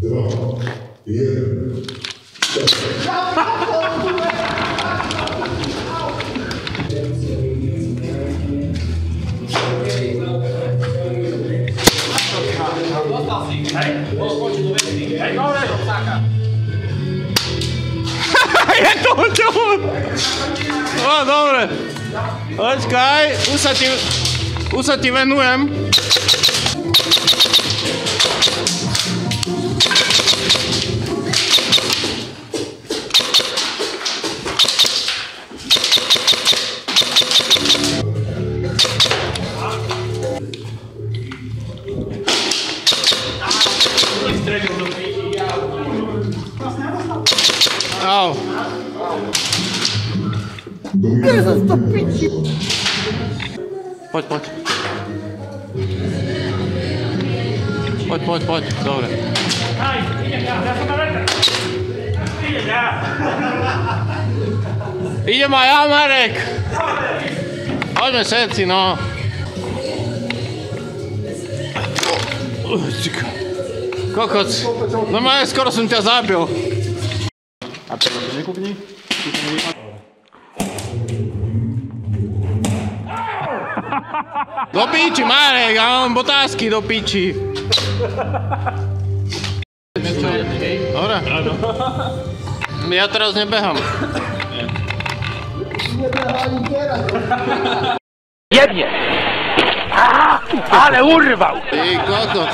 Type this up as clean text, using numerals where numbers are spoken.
1. Je to tu! O, dobre. Počkaj, už sa ti venujem. Au. Jezus, to piči! Poď. Poď, dobre. Idem aj ja, Marek! Poďme všetci, no. Kokoc, normálne skoro som ťa zabil. A to nekúkni? Do piči, Marek, ja mám otázky do piči. Dobre. Ja teraz nebehám. Jebnie! Ale urwał! Ty kokot.